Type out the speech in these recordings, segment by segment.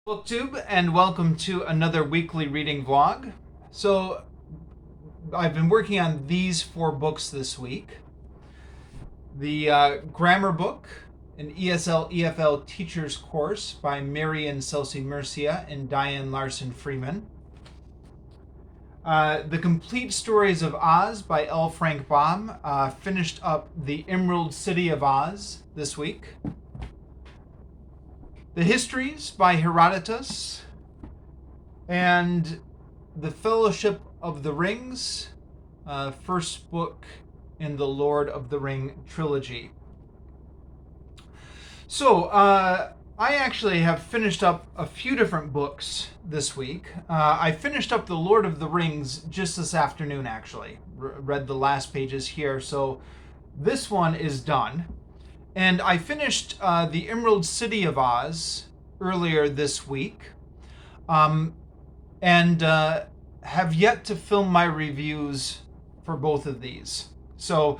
BookTube, and welcome to another weekly reading vlog. So I've been working on these 4 books this week. The grammar book, an ESL EFL teacher's course by Marianne Celce-Murcia and Diane Larsen-Freeman. The Complete Stories of Oz by L. Frank Baum. Finished up The Emerald City of Oz this week. The Histories by Herodotus, and The Fellowship of the Rings, first book in the Lord of the Ring trilogy. So, I actually have finished up a few different books this week. I finished up The Lord of the Rings just this afternoon, actually. Read the last pages here, so this one is done. And I finished The Emerald City of Oz earlier this week, and have yet to film my reviews for both of these. So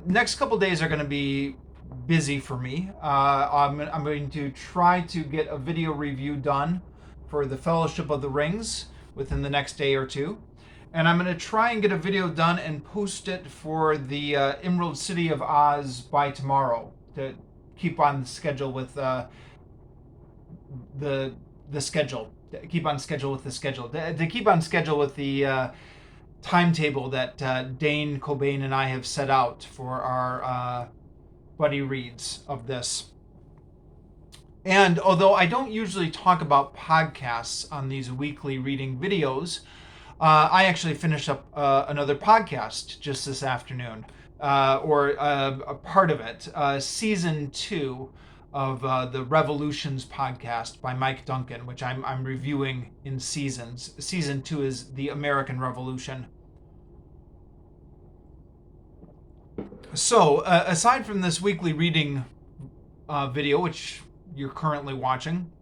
next couple days are going to be busy for me. I'm going to try to get a video review done for The Fellowship of the Rings within the next day or two. And I'm going to try and get a video done and post it for the Emerald City of Oz by tomorrow to keep on schedule with the schedule. To keep on schedule with the schedule. To keep on schedule with the timetable that Dane Cobain and I have set out for our buddy reads of this. And although I don't usually talk about podcasts on these weekly reading videos, I actually finished up another podcast just this afternoon, or a part of it, season 2 of the Revolutions podcast by Mike Duncan, which I'm reviewing in seasons. Season 2 is the American Revolution. So, aside from this weekly reading video, which you're currently watching,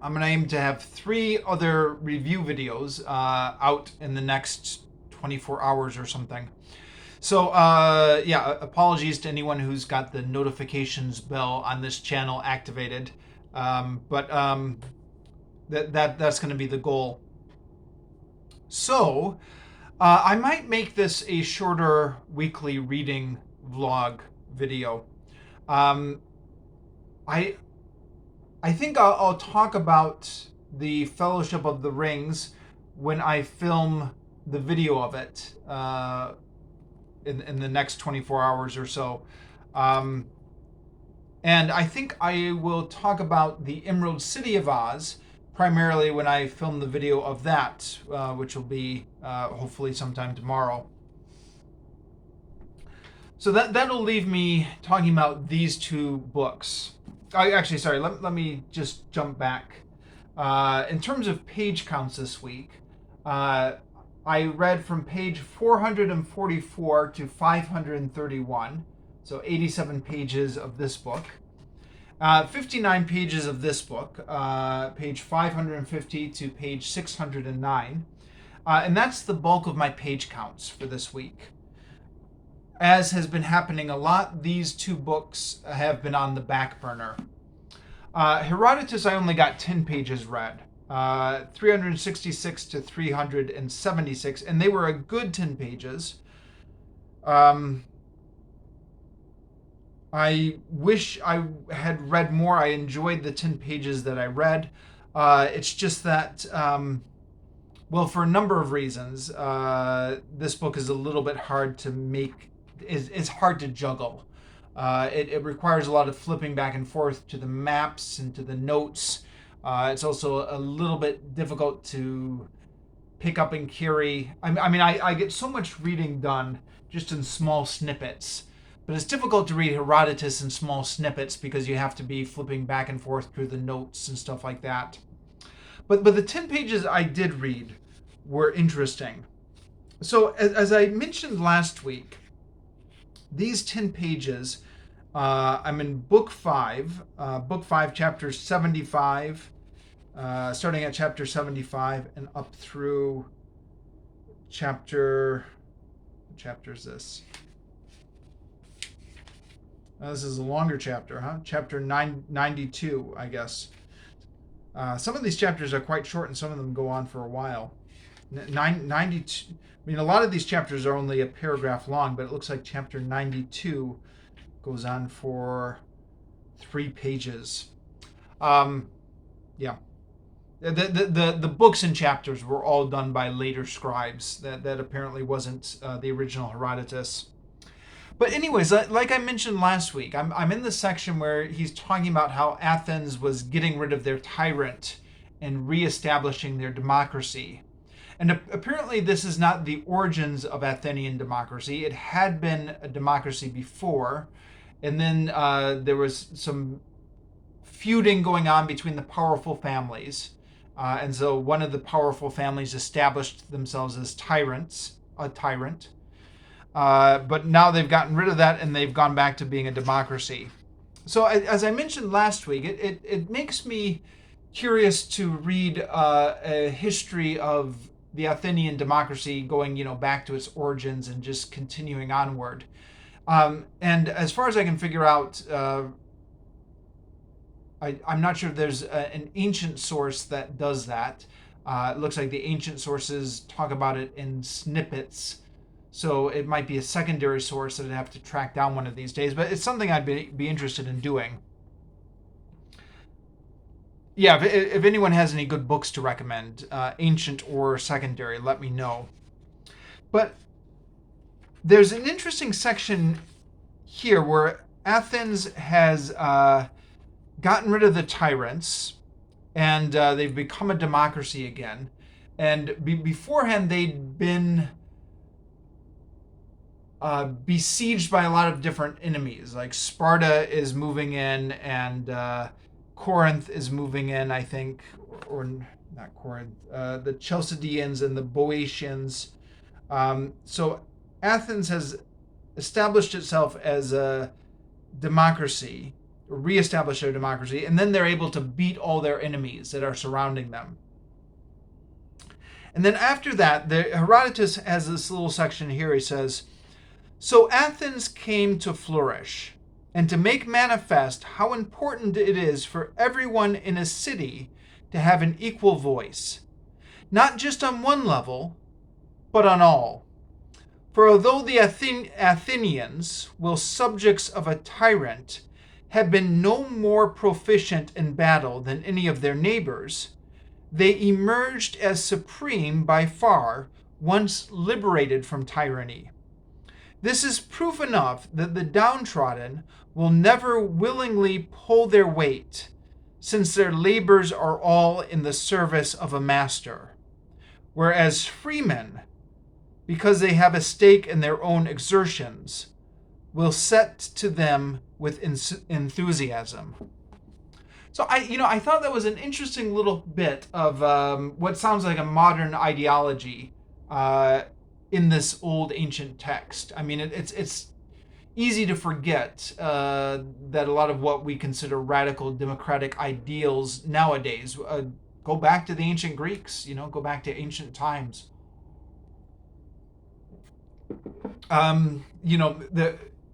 I'm going to aim to have 3 other review videos out in the next 24 hours or something. So, yeah, apologies to anyone who's got the notifications bell on this channel activated. But that's going to be the goal. So, I might make this a shorter weekly reading vlog video. I think I'll talk about the Fellowship of the Rings when I film the video of it in the next 24 hours or so. And I think I will talk about the Emerald City of Oz primarily when I film the video of that, which will be hopefully sometime tomorrow. So that'll leave me talking about these 2 books. Actually, sorry, let me just jump back. In terms of page counts this week, I read from page 444 to 531, so 87 pages of this book. 59 pages of this book, page 550 to page 609. And that's the bulk of my page counts for this week. As has been happening a lot, these 2 books have been on the back burner. Herodotus, I only got 10 pages read, 366 to 376, and they were a good 10 pages. I wish I had read more. I enjoyed the 10 pages that I read. It's just that, well, for a number of reasons, this book is a little bit hard to make. It's hard to juggle. It requires a lot of flipping back and forth to the maps and to the notes. It's also a little bit difficult to pick up and carry. I get so much reading done just in small snippets, but it's difficult to read Herodotus in small snippets because you have to be flipping back and forth through the notes and stuff like that. But the 10 pages I did read were interesting. So as I mentioned last week, these 10 pages, I'm in book 5, chapter 75, starting at chapter 75 and up through what chapter is this? This is a longer chapter, huh? Chapter 92, I guess. Some of these chapters are quite short, and some of them go on for a while. 92. I mean, a lot of these chapters are only a paragraph long, but it looks like chapter 92 goes on for 3 pages. Yeah. The books and chapters were all done by later scribes. That apparently wasn't the original Herodotus. But anyways, like I mentioned last week, I'm in the section where he's talking about how Athens was getting rid of their tyrant and reestablishing their democracy. And apparently this is not the origins of Athenian democracy. It had been a democracy before, and then there was some feuding going on between the powerful families. And so one of the powerful families established themselves as a tyrant. But now they've gotten rid of that and they've gone back to being a democracy. So as I mentioned last week, it makes me curious to read a history of the Athenian democracy going, back to its origins and just continuing onward. And as far as I can figure out, I'm not sure if there's an ancient source that does that. It looks like the ancient sources talk about it in snippets. So it might be a secondary source that I'd have to track down one of these days, but it's something I'd be interested in doing. Yeah, if anyone has any good books to recommend, ancient or secondary, let me know. But there's an interesting section here where Athens has gotten rid of the tyrants, and they've become a democracy again. And beforehand, they'd been besieged by a lot of different enemies. Like Sparta is moving in, and Corinth is moving in, I think, or not Corinth, the Chalcidians and the Boeotians. So Athens has established itself as a democracy, reestablished their democracy, and then they're able to beat all their enemies that are surrounding them. And then after that, Herodotus has this little section here. He says, "So Athens came to flourish, and to make manifest how important it is for everyone in a city to have an equal voice, not just on one level, but on all. For although the Athenians, while subjects of a tyrant, have been no more proficient in battle than any of their neighbors, they emerged as supreme by far once liberated from tyranny. This is proof enough that the downtrodden will never willingly pull their weight, since their labors are all in the service of a master, whereas freemen, because they have a stake in their own exertions, will set to them with enthusiasm." So I thought that was an interesting little bit of what sounds like a modern ideology in this old ancient text. I mean, it's easy to forget that a lot of what we consider radical democratic ideals nowadays go back to the ancient Greeks, go back to ancient times.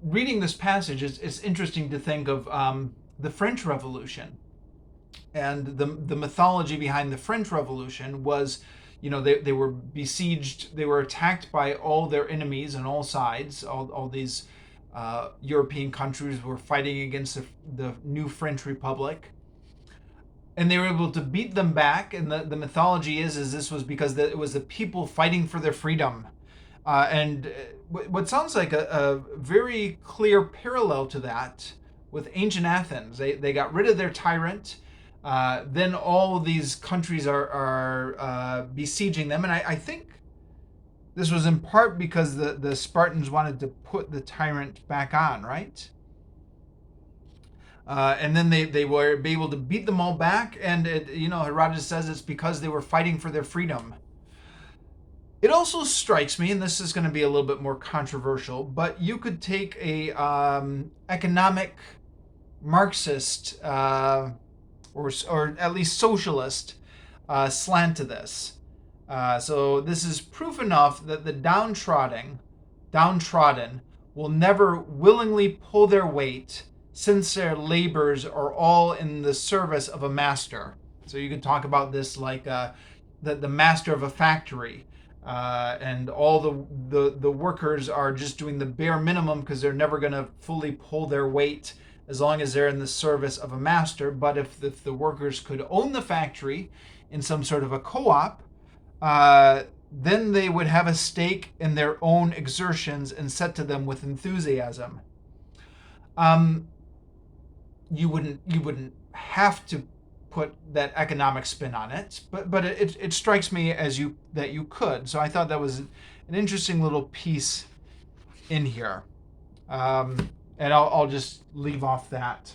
Reading this passage, it's interesting to think of the French Revolution. And the mythology behind the French Revolution was, they were besieged, they were attacked by all their enemies on all sides. All these European countries were fighting against the new French Republic. And they were able to beat them back. And the mythology is this was because it was the people fighting for their freedom. And what sounds like a very clear parallel to that with ancient Athens. They got rid of their tyrant. Then all of these countries are besieging them. And I think this was in part because the Spartans wanted to put the tyrant back on, right? And then they were able to beat them all back. And, Herodotus says it's because they were fighting for their freedom. It also strikes me, and this is going to be a little bit more controversial, but you could take a economic Marxist or at least socialist slant to this. So this is proof enough that the downtrodden will never willingly pull their weight, since their labors are all in the service of a master. So you could talk about this like the master of a factory, and all the workers are just doing the bare minimum because they're never going to fully pull their weight as long as they're in the service of a master. But if the workers could own the factory in some sort of a co-op, then they would have a stake in their own exertions and set to them with enthusiasm. You wouldn't have to put that economic spin on it, but it strikes me that you could. So I thought that was an interesting little piece in here, and I'll just leave off that.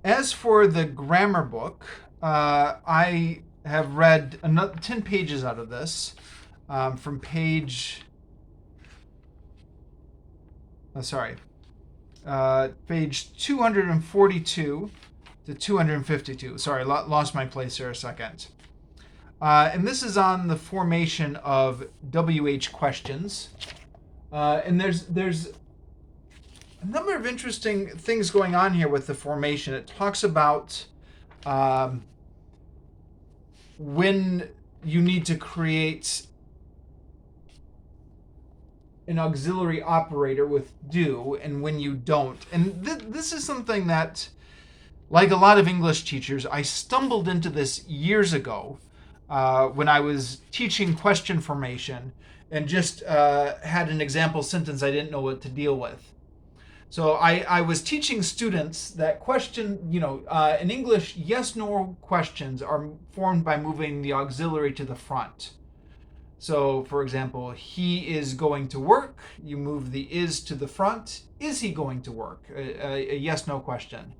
As for the grammar book, I have read 10 pages out of this, from page 242 to 252. Sorry, lost my place here a second. And this is on the formation of WH questions. And there's a number of interesting things going on here with the formation. It talks about when you need to create an auxiliary operator with do and when you don't. And this is something that, like a lot of English teachers, I stumbled into this years ago when I was teaching question formation and just had an example sentence I didn't know what to deal with. So I was teaching students that question, in English, yes/no questions are formed by moving the auxiliary to the front. So, for example, he is going to work. You move the is to the front. Is he going to work? A yes/no question.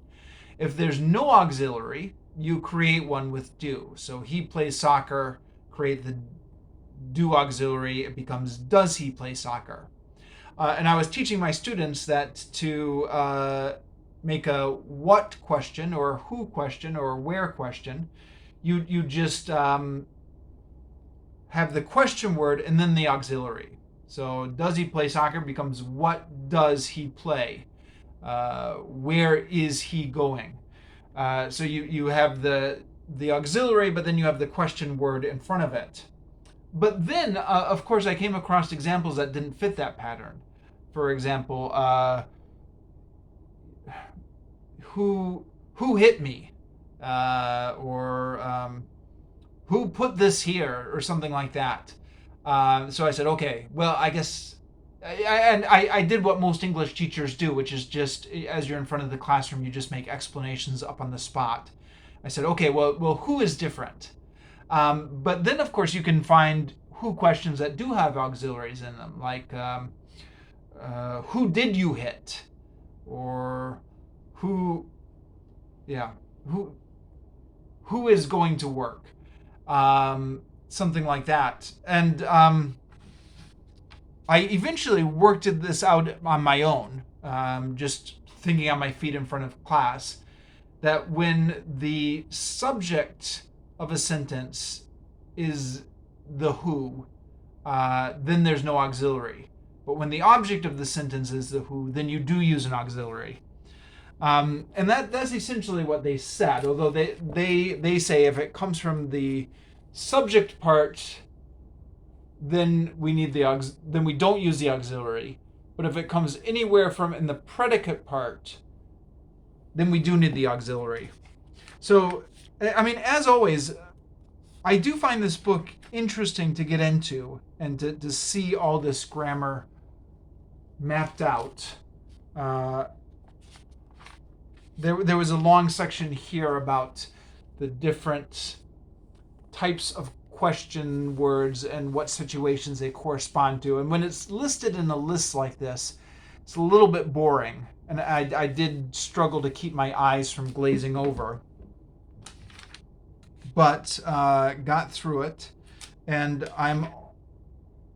If there's no auxiliary, you create one with do. So he plays soccer, create the do auxiliary. It becomes does he play soccer? And I was teaching my students that to make a what question or who question or where question, you just have the question word and then the auxiliary. So does he play soccer becomes what does he play? Where is he going? So you have the auxiliary, but then you have the question word in front of it. But then, of course, I came across examples that didn't fit that pattern. For example, who hit me? Or who put this here, or something like that. So I said, okay, well, I guess, I did what most English teachers do, which is just, as you're in front of the classroom, you just make explanations up on the spot. I said, okay, well, who is different? But then, of course, you can find who questions that do have auxiliaries in them, like who did you hit? Or who is going to work? Something like that. And I eventually worked this out on my own, just thinking on my feet in front of class, that when the subject of a sentence is the who, then there's no auxiliary. But when the object of the sentence is the who, then you do use an auxiliary. And that's essentially what they said, although they say if it comes from the subject part, then we don't use the auxiliary. But if it comes anywhere from in the predicate part, then we do need the auxiliary. So, I mean, as always, I do find this book interesting to get into and to see all this grammar mapped out. There was a long section here about the different types of question words and what situations they correspond to. And when it's listed in a list like this, it's a little bit boring. And I did struggle to keep my eyes from glazing over. But got through it. And I'm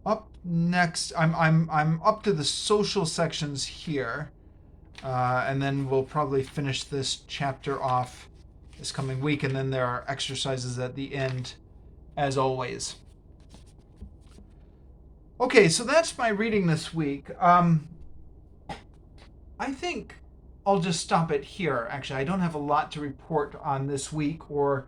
up next. I'm up to the social sections here. And then we'll probably finish this chapter off this coming week, and then there are exercises at the end, as always. Okay, so that's my reading this week. I think I'll just stop it here. Actually, I don't have a lot to report on this week, or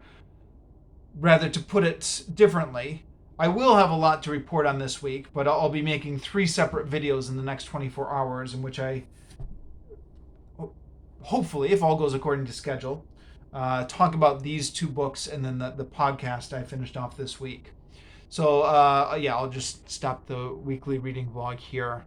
rather, to put it differently, I will have a lot to report on this week, but I'll be making 3 separate videos in the next 24 hours in which I, hopefully, if all goes according to schedule, talk about these 2 books and then the podcast I finished off this week. So, yeah, I'll just stop the weekly reading vlog here.